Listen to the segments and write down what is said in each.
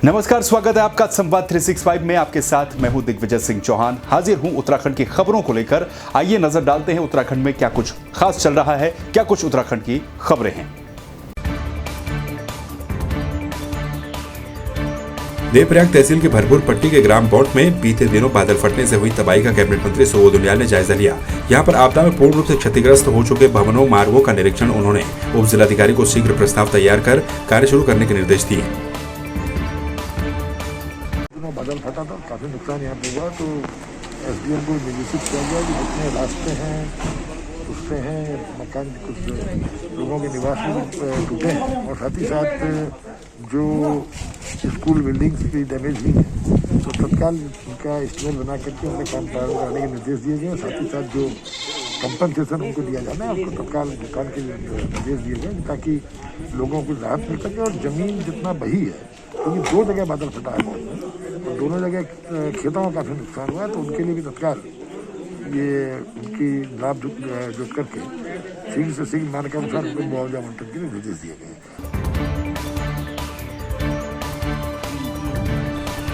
नमस्कार, स्वागत है आपका संवाद 365 में। आपके साथ मैं हूं दिग्विजय सिंह चौहान। हाजिर हूं उत्तराखंड की खबरों को लेकर। आइए नजर डालते हैं उत्तराखंड में क्या कुछ खास चल रहा है, क्या कुछ उत्तराखंड की खबरें हैं। देवप्रयाग तहसील के भरपूर पट्टी के ग्राम बौट में बीते दिनों बादल फटने से हुई तबाही का कैबिनेट मंत्री सुबोध उनियाल ने जायजा लिया। यहां पर आपदा में पूर्ण रूप से क्षतिग्रस्त हो चुके भवनों मार्गों का निरीक्षण उन्होंने उप जिलाधिकारी को शीघ्र प्रस्ताव तैयार कर कार्य शुरू करने के निर्देश दिए। बादल फटा था, काफ़ी नुकसान यहाँ पे हुआ, तो एसडीएम को निर्देशित किया गया कि जितने रास्ते हैं टूटते हैं, मकान कुछ लोगों के निवास भी टूटे हैं और साथ ही साथ जो स्कूल बिल्डिंग्स भी डैमेज हुई हैं, तो तत्काल उनका एस्टिमेट बना करके उनमें काम प्रारंभ करने के निर्देश दिए गए। साथ ही साथ जो कंपनसेशन उनको दिया जाना है उसको तत्काल भुगतान के निर्देश दिए गए ताकि लोगों को राहत मिल सके। और ज़मीन जितना बही है, क्योंकि दो जगह बादल फटा है और दोनों जगह खेतों का काफ़ी नुकसान हुआ है, तो उनके लिए भी तत्काल ये उनकी लाभ जुट करके शीघ्र से शीघ्र मांग के अनुसार उनको मुआवजा आवंटन के लिए निर्देश दिए गए।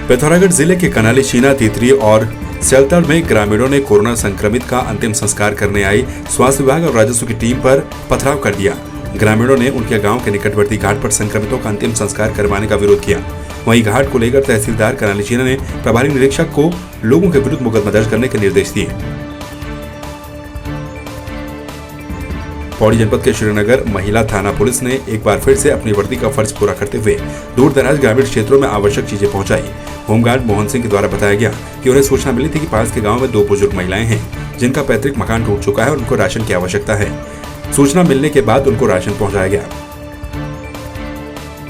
पिथौरागढ़ जिले के कनाली, शीना, तितरी और सेल्तर में ग्रामीणों ने कोरोना संक्रमित का अंतिम संस्कार करने आई स्वास्थ्य विभाग और राजस्व की टीम पर पथराव कर दिया। ग्रामीणों ने उनके गांव के निकटवर्ती घाट पर संक्रमितों का अंतिम संस्कार करवाने का विरोध किया। वहीं घाट को लेकर तहसीलदार कनाली शीना ने प्रभारी निरीक्षक को लोगों के विरुद्ध मुकदमा दर्ज करने के निर्देश दिए। पौड़ी जनपद के श्रीनगर महिला थाना पुलिस ने एक बार फिर से अपनी वर्दी का फर्ज पूरा करते हुए दूर दराज ग्रामीण क्षेत्रों में आवश्यक चीजें पहुंचाई। होमगार्ड मोहन सिंह के द्वारा बताया गया कि उन्हें सूचना मिली थी कि पास के गांव में 2 बुजुर्ग महिलाएं हैं जिनका पैतृक मकान टूट चुका है और उनको राशन की आवश्यकता है। सूचना मिलने के बाद उनको राशन पहुंचाया गया।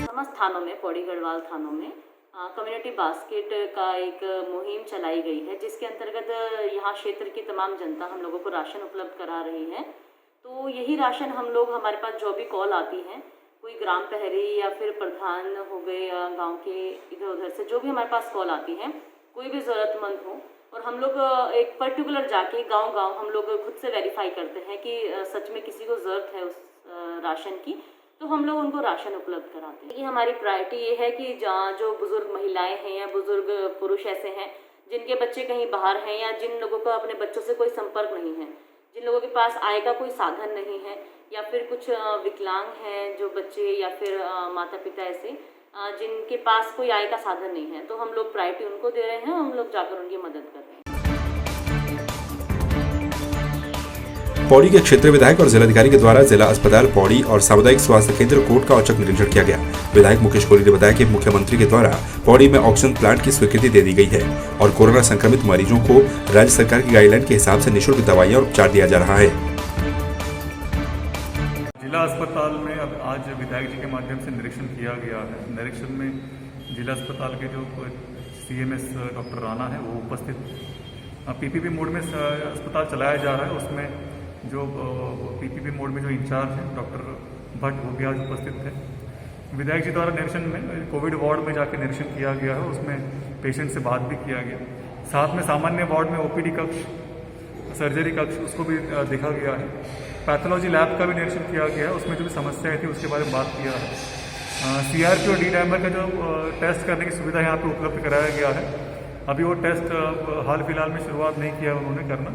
समस्त थानों में, पौड़ी गढ़वाल थानों में कम्युनिटी बास्केट का एक मुहिम चलाई गई है, जिसके अंतर्गत यहाँ क्षेत्र की तमाम जनता हम लोगों को राशन उपलब्ध करा रही है। तो यही राशन हम लोग, हमारे पास जो भी कॉल आती है, कोई ग्राम प्रहरी या फिर प्रधान हो गए या गांव के इधर उधर से जो भी हमारे पास कॉल आती है, कोई भी ज़रूरतमंद हो, और हम लोग एक पर्टिकुलर जाके गांव-गांव हम लोग खुद से वेरीफाई करते हैं कि सच में किसी को ज़रूरत है उस राशन की, तो हम लोग उनको राशन उपलब्ध कराते हैं। ये हमारी प्रायोरिटी ये है कि जहाँ जो बुज़ुर्ग महिलाएं हैं या बुज़ुर्ग पुरुष ऐसे हैं जिनके बच्चे कहीं बाहर हैं या जिन लोगों का अपने बच्चों से कोई संपर्क नहीं है, जिन लोगों के पास आय का कोई साधन नहीं है, या फिर कुछ विकलांग हैं जो बच्चे या फिर माता पिता ऐसे जिनके पास कोई आय का साधन नहीं है, तो हम लोग प्रायोरिटी उनको दे रहे हैं। हम लोग जाकर उनकी मदद कर रहे हैं। पौड़ी के क्षेत्रीय विधायक और जिलाधिकारी के द्वारा जिला अस्पताल पौड़ी और सामुदायिक स्वास्थ्य केंद्र कोट का औचक निरीक्षण किया गया। विधायक मुकेश कोहली ने बताया कि मुख्यमंत्री के द्वारा पौड़ी में ऑक्सीजन प्लांट की स्वीकृति दे दी गई है और कोरोना संक्रमित मरीजों को राज्य सरकार की गाइडलाइन के हिसाब से निःशुल्क दवाइयां और उपचार दिया जा रहा है। जिला अस्पताल में अब आज विधायक जी के माध्यम से निरीक्षण किया गया है। निरीक्षण में जिला अस्पताल के जो CMS डॉक्टर राणा है वो उपस्थित। PPP मोड में अस्पताल चलाया जा रहा है, उसमें जो PPP मोड में जो इंचार्ज है डॉक्टर भट्ट वो भी आज उपस्थित थे। विधायक जी द्वारा निरीक्षण में कोविड वार्ड में जाकर निरीक्षण किया गया है, उसमें पेशेंट से बात भी किया गया। साथ में सामान्य वार्ड में OPD कक्ष, सर्जरी कक्ष उसको भी देखा गया है। पैथोलॉजी लैब का भी निरीक्षण किया गया है, उसमें जो भी समस्याएं थी उसके बारे में बात किया है। CRP और D-डाइमर का जो टेस्ट करने की सुविधा यहाँ पे उपलब्ध कराया गया है। अभी वो टेस्ट हाल फिलहाल में शुरुआत नहीं किया उन्होंने करना,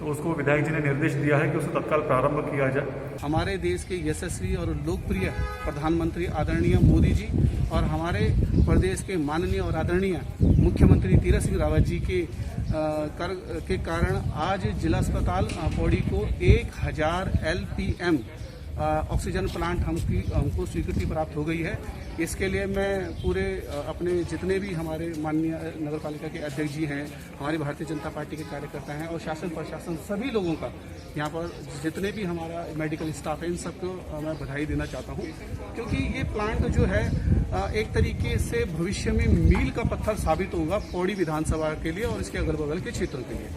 तो उसको विधायक जी ने निर्देश दिया है कि उसे तत्काल प्रारंभ किया जाए। हमारे देश के यशस्वी और लोकप्रिय प्रधानमंत्री आदरणीय मोदी जी और हमारे प्रदेश के माननीय और आदरणीय मुख्यमंत्री तीरथ सिंह रावत जी के कारण आज जिला अस्पताल पौड़ी को 1000 LPM ऑक्सीजन प्लांट हमको स्वीकृति प्राप्त हो गई है। इसके लिए मैं पूरे अपने जितने भी हमारे माननीय नगर पालिका के अध्यक्ष जी हैं, हमारी भारतीय जनता पार्टी के कार्यकर्ता हैं और शासन प्रशासन सभी लोगों का, यहाँ पर जितने भी हमारा मेडिकल स्टाफ है, इन सबको मैं बधाई देना चाहता हूँ, क्योंकि ये प्लांट जो है एक तरीके से भविष्य में मील का पत्थर साबित होगा पौड़ी विधानसभा के लिए और इसके अगल बगल के क्षेत्रों के लिए।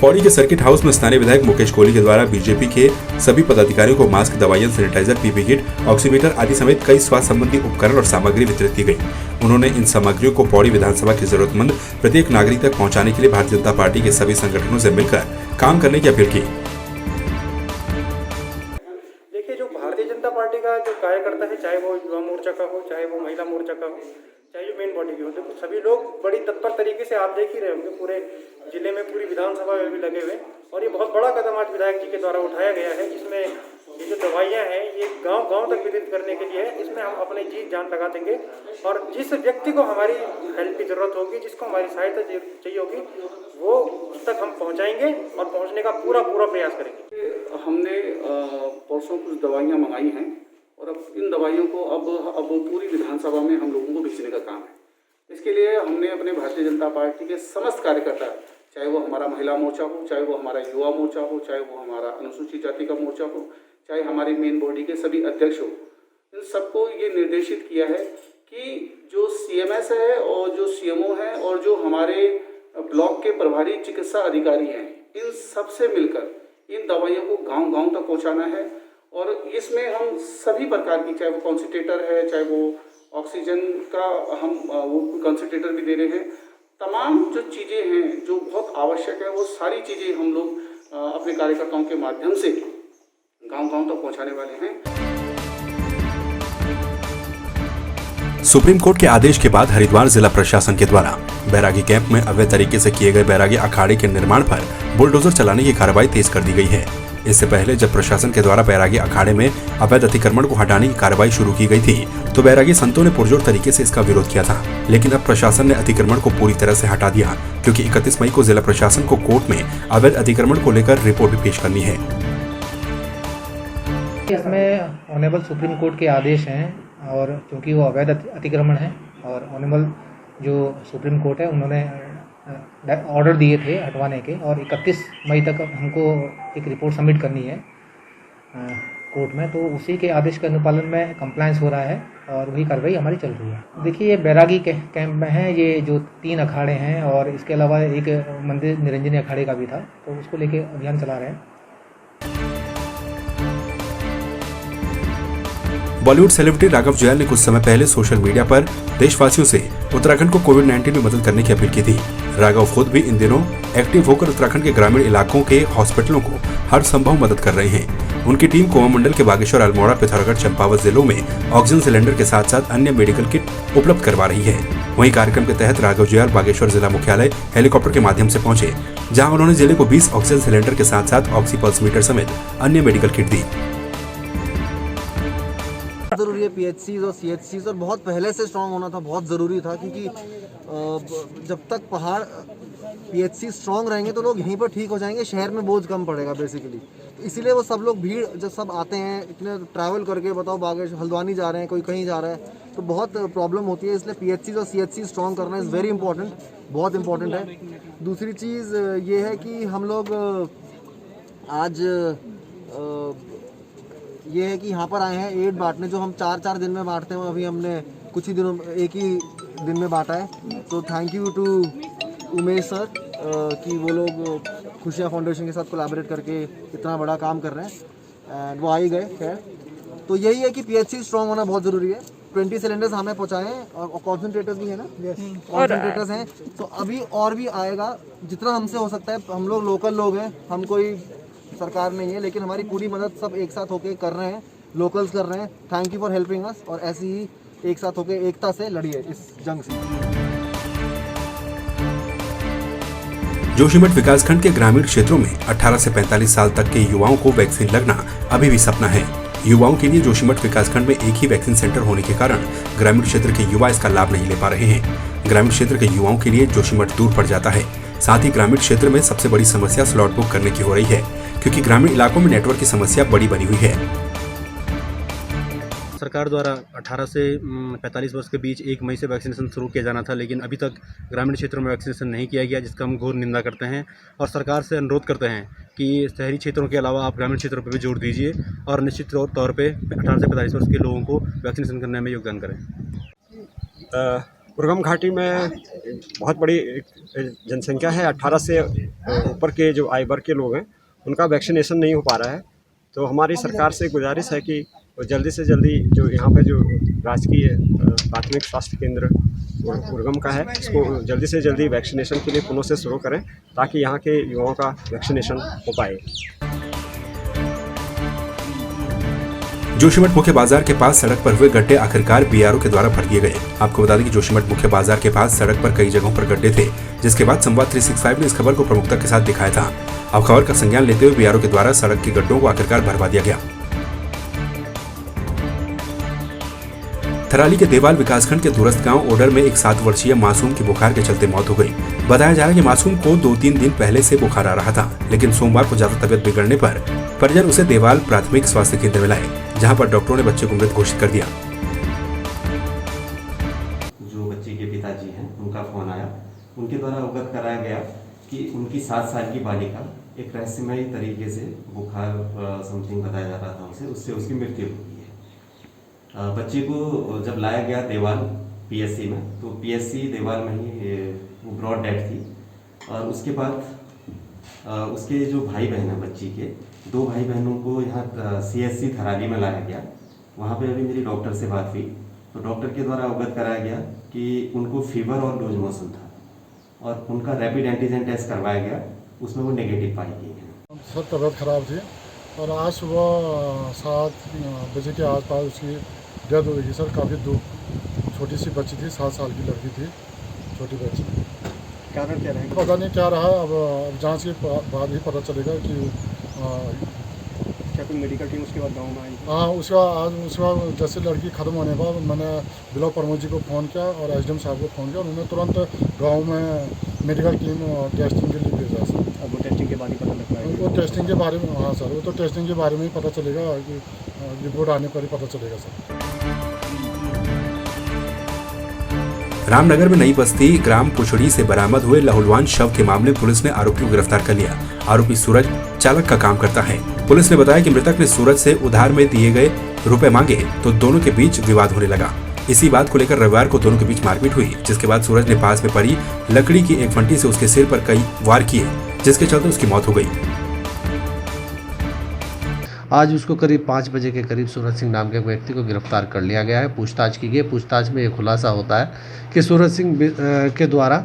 पौड़ी के सर्किट हाउस में स्थानीय विधायक मुकेश कोहली के द्वारा बीजेपी के सभी पदाधिकारियों को मास्क, दवाइयां, सैनिटाइजर, PPE किट, ऑक्सीमीटर आदि समेत कई स्वास्थ्य संबंधी उपकरण और सामग्री वितरित की गई। उन्होंने इन सामग्रियों को पौड़ी विधानसभा की जरूरतमंद प्रत्येक नागरिक तक पहुंचाने के लिए भारतीय जनता पार्टी के सभी संगठनों से मिलकर काम करने की अपील की। देखिए, जो भारतीय जनता पार्टी का जो कार्यकर्ता है, चाहे वो का हो, चाहे जो मेन बॉडी की हो। देखो सभी लोग बड़ी तत्पर तरीके से आप देख ही रहे होंगे, पूरे जिले में पूरी विधानसभा में भी लगे हुए, और ये बहुत बड़ा कदम आज विधायक जी के द्वारा उठाया गया है। इसमें ये जो दवाइयाँ हैं ये गांव-गांव तक वितरित करने के लिए है। इसमें हम अपनी जी जान लगा देंगे और जिस व्यक्ति को हमारी हेल्प की ज़रूरत होगी, जिसको हमारी सहायता चाहिए होगी, वो उस तक हम पहुंचाएंगे और पहुंचने का पूरा प्रयास करेंगे। हमने परसों कुछ दवाइयाँ मंगाई हैं और अब इन दवाइयों को अब पूरी विधानसभा में हम लोगों को भेजने का काम है। इसके लिए हमने अपने भारतीय जनता पार्टी के समस्त कार्यकर्ता, चाहे वो हमारा महिला मोर्चा हो, चाहे वो हमारा युवा मोर्चा हो, चाहे वो हमारा अनुसूचित जाति का मोर्चा हो, चाहे हमारी मेन बॉडी के सभी अध्यक्ष हो, इन सबको ये निर्देशित किया है कि जो CMS है और जो CMO है और जो हमारे ब्लॉक के प्रभारी चिकित्सा अधिकारी हैं, इन सब से मिलकर इन दवाइयों को गांव-गांव तक पहुंचाना है। और इसमें हम सभी प्रकार की, चाहे वो कॉन्सेंट्रेटर है, चाहे वो ऑक्सीजन का हम वो कॉन्सेंट्रेटर भी दे रहे हैं, तमाम जो चीज़ें हैं जो बहुत आवश्यक है वो सारी चीज़ें हम लोग अपने कार्यकर्ताओं के माध्यम से गांव-गांव तक पहुंचाने वाले हैं। सुप्रीम कोर्ट के आदेश के बाद हरिद्वार जिला प्रशासन के द्वारा बैरागी कैंप में अवैध तरीके से किए गए बैरागी अखाड़े के निर्माण पर बुलडोजर चलाने की कार्रवाई तेज कर दी गई है। इससे पहले जब प्रशासन के द्वारा बैरागी अखाड़े में अवैध अतिक्रमण को हटाने की कार्रवाई शुरू की गई थी तो बैरागी संतों ने पुरजोर तरीके से इसका विरोध किया था, लेकिन अब प्रशासन ने अतिक्रमण को पूरी तरह से हटा दिया, क्योंकि 31 मई को जिला प्रशासन को कोर्ट में अवैध अतिक्रमण को लेकर रिपोर्ट भी पेश करनी है। इसमें ऑनरेबल सुप्रीम कोर्ट के आदेश हैं और क्योंकि वो अवैध अतिक्रमण है और ऑनरेबल जो सुप्रीम कोर्ट है उन्होंने ऑर्डर दिए थे हटवाने के, और 31 मई तक हमको एक रिपोर्ट सबमिट करनी है कोर्ट में, तो उसी के आदेश के अनुपालन में कंप्लायंस हो रहा है और वही कार्रवाई हमारी चल रही है। देखिए ये बैरागी कैंप में है, ये जो 3 अखाड़े हैं और इसके अलावा एक मंदिर निरंजनी अखाड़े का भी था, तो उसको लेके अभियान चला रहे हैं। बॉलीवुड सेलिब्रिटी राघव जुयाल ने कुछ समय पहले सोशल मीडिया पर देशवासियों से उत्तराखंड को कोविड-19 में मदद करने की अपील की थी। राघव खुद भी इन दिनों एक्टिव होकर उत्तराखंड के ग्रामीण इलाकों के हॉस्पिटलों को हर संभव मदद कर रहे हैं। उनकी टीम कोमा मंडल के बागेश्वर, अल्मोड़ा, पिथौरागढ़, चंपावत जिलों में ऑक्सीजन सिलेंडर के साथ साथ अन्य मेडिकल किट उपलब्ध करवा रही है। वहीं कार्यक्रम के तहत राघव जुयाल बागेश्वर जिला मुख्यालय हेलीकॉप्टर के माध्यम से पहुंचे, जहां उन्होंने जिले को 20 ऑक्सीजन सिलेंडर के साथ साथ ऑक्सी पल्स मीटर समेत अन्य मेडिकल किट दी। जरूरी है PHCs और CHCs, और बहुत पहले से स्ट्रांग होना था, बहुत ज़रूरी था, क्योंकि जब तक पहाड़ PHC स्ट्रांग रहेंगे तो लोग यहीं पर ठीक हो जाएंगे, शहर में बोझ कम पड़ेगा बेसिकली। इसीलिए वो सब लोग भीड़ जब सब आते हैं इतने ट्रैवल करके, बताओ बागेश्वर हल्द्वानी जा रहे हैं, कोई कहीं जा रहा है, तो बहुत प्रॉब्लम होती है। इसलिए PHCs और CHCs स्ट्रांग करना इज़ वेरी इंपॉर्टेंट, बहुत इंपॉर्टेंट है। दूसरी चीज़ ये है कि हम लोग आज ये है कि यहाँ पर आए हैं एड बांटने, जो हम 4-4 दिन में बांटते हैं, अभी हमने कुछ ही दिनों एक ही दिन में बांटा है। तो thank you to Umesh sir कि वो लोग खुशियाँ फाउंडेशन के साथ कोलैबोरेट करके इतना बड़ा काम कर रहे हैं, एंड वो आ ही गए। खैर, तो यही है कि PHC स्ट्रॉन्ग होना बहुत ज़रूरी है। 20 सिलेंडर्स हमें पहुँचाए हैं और कॉन्सेंट्रेटर्स भी है ना, कॉन्सेंट्रेटर्स हैं, तो अभी और भी आएगा जितना हमसे हो सकता है। हम लोग लोकल लोग हैं, हम कोई सरकार नहीं है, लेकिन हमारी पूरी मदद सब एक साथ होके कर रहे हैं, लोकल्स कर रहे हैं। Thank you for helping us, और ऐसे ही एक साथ होके एकता से लड़िए इस जंग से। जोशीमठ विकासखंड के ग्रामीण क्षेत्रों में 18 से 45 साल तक के युवाओं को वैक्सीन लगना अभी भी सपना है। युवाओं के लिए जोशीमठ विकासखंड में एक ही वैक्सीन सेंटर होने के कारण ग्रामीण क्षेत्र के युवा इसका लाभ नहीं ले पा रहे हैं। ग्रामीण क्षेत्र के युवाओं के लिए जोशीमठ दूर पड़ जाता है। साथ ही ग्रामीण क्षेत्र में सबसे बड़ी समस्या स्लॉट बुक करने की हो रही है, क्योंकि ग्रामीण इलाकों में नेटवर्क की समस्या बड़ी बनी हुई है। सरकार द्वारा 18 से 45 वर्ष के बीच 1 मई से वैक्सीनेशन शुरू किया जाना था, लेकिन अभी तक ग्रामीण क्षेत्रों में वैक्सीनेशन नहीं किया गया, जिसका हम घोर निंदा करते हैं और सरकार से अनुरोध करते हैं कि शहरी क्षेत्रों के अलावा आप ग्रामीण क्षेत्रों पर भी जोर दीजिए और निश्चित तौर पे 18 से 45 वर्ष के लोगों को वैक्सीनेशन करने में योगदान करें। उर्गम घाटी में बहुत बड़ी जनसंख्या है। 18 से ऊपर के जो आयु वर्ग के लोग हैं उनका वैक्सीनेशन नहीं हो पा रहा है। तो हमारी सरकार से गुजारिश है कि जल्दी से जल्दी जो यहाँ पे जो राजकीय प्राथमिक स्वास्थ्य केंद्र उर्गम का है, इसको जल्दी से जल्दी वैक्सीनेशन के लिए पुनः से शुरू करें, ताकि यहाँ के युवाओं का वैक्सीनेशन हो पाए। जोशीमठ मुख्य बाजार के पास सड़क पर हुए गड्ढे आखिरकार बीआरओ के द्वारा भर दिए गए। आपको बता दें कि जोशीमठ मुख्य बाजार के पास सड़क पर कई जगहों पर गड्ढे थे, जिसके बाद संवाद 365 ने इस खबर को प्रमुखता के साथ दिखाया था। अब खबर का संज्ञान लेते हुए बीआरओ के द्वारा सड़क के गड्ढों को आखिरकार भरवा दिया गया। थराली के देवाल विकासखंड के दूरस्थ गांव ओडर में एक 7 वर्षीय मासूम की बुखार के चलते मौत हो गई। बताया जा रहा है कि मासूम को 2-3 दिन पहले से बुखार आ रहा था, लेकिन सोमवार को ज्यादा तबियत बिगड़ने पर परिजन उसे देवाल प्राथमिक स्वास्थ्य केंद्र में लाए, जहां पर डॉक्टरों ने बच्चे को मृत घोषित कर दिया। जो बच्चे के पिताजी हैं, उनका फोन आया, उनके द्वारा अवगत कराया गया कि उनकी 7 साल की बालिका एक रहस्यमयी तरीके से बुखार समथिंग बताया जा रहा था उससे उसकी मृत्यु हो गई है। बच्चे को जब लाया गया देवाल पीएससी में, तो पीएससी देवाल में ही वो ब्रॉड डेड थी। और उसके बाद उसके जो भाई बहन हैं बच्ची के, 2 भाई बहनों को यहाँ सीएससी थराली में लाया गया। वहाँ पे अभी मेरी डॉक्टर से बात हुई, तो डॉक्टर के द्वारा अवगत कराया गया कि उनको फीवर और लूज मोशन था और उनका रैपिड एंटीजन टेस्ट करवाया गया, उसमें वो नेगेटिव पाई गई है। सर तबीयत खराब थी और आज सुबह 7 बजे के आसपास उसकी डेथ हो गई सर। काफ़ी दुख, छोटी सी बच्ची थी, 7 साल की लड़की थी, छोटी बच्ची। कारण क्या रहेगा? पता नहीं क्या रहा, अब जांच के बाद ही पता चलेगा कि क्या कोई मेडिकल टीम उसके बाद गांव में आई? हाँ, उसका जैसे लड़की ख़त्म होने के बाद मैंने ब्लॉक प्रमोद जी को फ़ोन किया और एसडीएम साहब को फ़ोन किया, उन्होंने तुरंत गांव में मेडिकल टीम टेस्टिंग के लिए भेजा सर। अब वो टेस्टिंग के बारे में पता लगता है? वो टेस्टिंग के बारे में, हाँ सर, वो तो टेस्टिंग के बारे में ही पता चलेगा, कि रिपोर्ट आने पर ही पता चलेगा सर। रामनगर में नई बस्ती ग्राम पुछड़ी से बरामद हुए लहूलुहान शव के मामले में पुलिस ने आरोपी को गिरफ्तार कर लिया। आरोपी सूरज चालक का काम करता है। पुलिस ने बताया कि मृतक ने सूरज से उधार में दिए गए रुपए मांगे तो दोनों के बीच विवाद होने लगा। इसी बात को लेकर रविवार को दोनों के बीच मारपीट हुई, जिसके बाद सूरज ने पास में पड़ी लकड़ी की एक फंटी से उसके सिर पर कई वार किए, जिसके चलते उसकी मौत हो गई। आज उसको करीब 5 बजे के करीब सूरज सिंह नाम के व्यक्ति को गिरफ्तार कर लिया गया है। पूछताछ की गई। पूछताछ में ये खुलासा होता है कि सूरज सिंह के द्वारा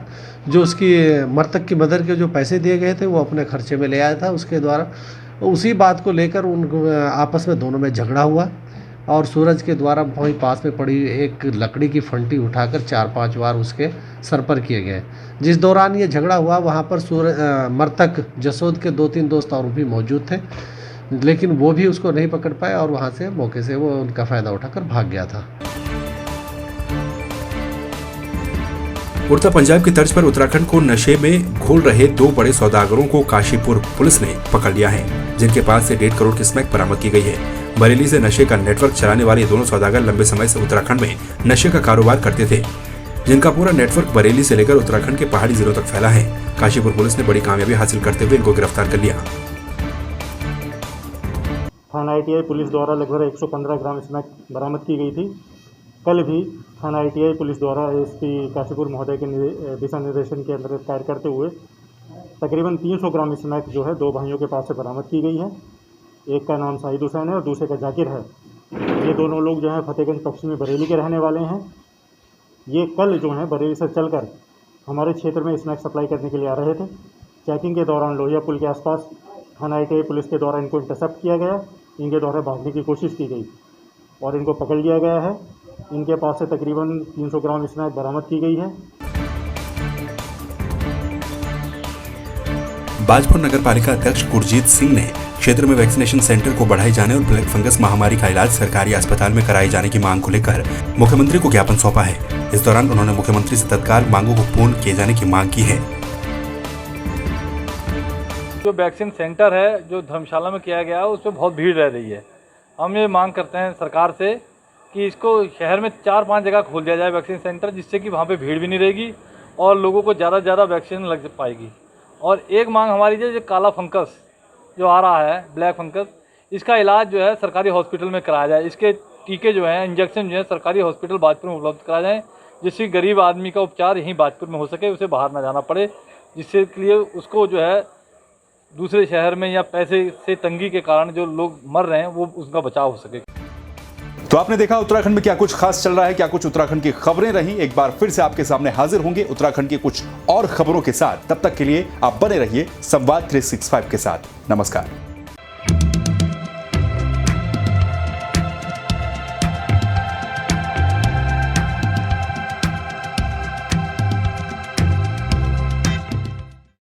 जो उसकी मृतक की मदर के जो पैसे दिए गए थे वो अपने खर्चे में ले आया था। उसके द्वारा उसी बात को लेकर उनको आपस में दोनों में झगड़ा हुआ और सूरज के द्वारा वहीं पास में पड़ी एक लकड़ी की फंटी उठाकर 4-5 वार उसके सर पर किए गए। जिस दौरान ये झगड़ा हुआ वहाँ पर मृतक जसोद के 2-3 दोस्त और भी मौजूद थे, लेकिन वो भी उसको नहीं पकड़ पाए और वहाँ से मौके से वो उनका फ़ायदा उठाकर भाग गया था। उड़ता पंजाब की तर्ज पर उत्तराखंड को नशे में घोल रहे 2 बड़े सौदागरों को काशीपुर पुलिस ने पकड़ लिया है, जिनके पास से 1.5 करोड़ की स्मैक बरामद की गई है। बरेली से नशे का नेटवर्क चलाने वाले दोनों सौदागर लंबे समय से उत्तराखंड में नशे का कारोबार करते थे, जिनका पूरा नेटवर्क बरेली से लेकर उत्तराखंड के पहाड़ी जिलों तक फैला है। काशीपुर पुलिस ने बड़ी कामयाबी हासिल करते हुए इनको गिरफ्तार कर लिया। थाना ITI पुलिस द्वारा लगभग 115 ग्राम स्मैक बरामद की गई थी। कल भी थाना ITI पुलिस द्वारा एसपी काशीपुर महोदय के दिशा निर्देशन के अंतर्गत कार्य करते हुए तकरीबन 300 ग्राम स्मैक जो है 2 भाइयों के पास से बरामद की गई है। एक का नाम साहिद हुसैन है और दूसरे का जाकिर है। ये दोनों लोग जो हैं फतेहगंज पश्चिमी बरेली के रहने वाले हैं। ये कल जो है बरेली से चलकर हमारे क्षेत्र में स्मैक सप्लाई करने के लिए आ रहे थे। चेकिंग के दौरान लोहिया पुल के आसपास थाना ITI पुलिस के द्वारा इनको इंटरसेप्ट किया गया। इनके द्वारा भागने की कोशिश की गई और इनको पकड़ लिया गया है। इनके पास से तकरीबन 300 ग्राम स्मैक बरामद की गई है। बाजपुर नगर पालिका अध्यक्ष गुरजीत सिंह ने क्षेत्र में वैक्सीनेशन सेंटर को बढ़ाए जाने और ब्लैक फंगस महामारी का इलाज सरकारी अस्पताल में कराए जाने की मांग को लेकर मुख्यमंत्री को ज्ञापन सौंपा है। इस दौरान उन्होंने मुख्यमंत्री से तत्काल मांगों को पूर्ण किए जाने की मांग की है। जो वैक्सीन सेंटर है जो धर्मशाला में किया गया है उस पर बहुत भीड़ रह रही है। हम ये मांग करते हैं सरकार से कि इसको शहर में 4-5 जगह खोल दिया जाए वैक्सीन सेंटर, जिससे कि वहाँ पे भीड़ भी नहीं रहेगी और लोगों को ज़्यादा से ज़्यादा वैक्सीन लग पाएगी। और एक मांग हमारी जो काला फंगस जो आ रहा है, ब्लैक फंगस, इसका इलाज जो है सरकारी हॉस्पिटल में कराया जाए। इसके टीके जो हैं, इंजेक्शन जो है सरकारी हॉस्पिटल बाजपुर में उपलब्ध कराया जाए, जिससे गरीब आदमी का उपचार यहीं बाजपुर में हो सके, उसे बाहर ना जाना पड़े, जिससे के लिए उसको जो है दूसरे शहर में या पैसे से तंगी के कारण जो लोग मर रहे हैं वो उसका बचाव हो सके। तो आपने देखा उत्तराखंड में क्या कुछ खास चल रहा है, क्या कुछ उत्तराखंड की खबरें रही। एक बार फिर से आपके सामने हाजिर होंगे उत्तराखंड की कुछ और खबरों के साथ। तब तक के लिए आप बने रहिए संवाद 365 के साथ। नमस्कार।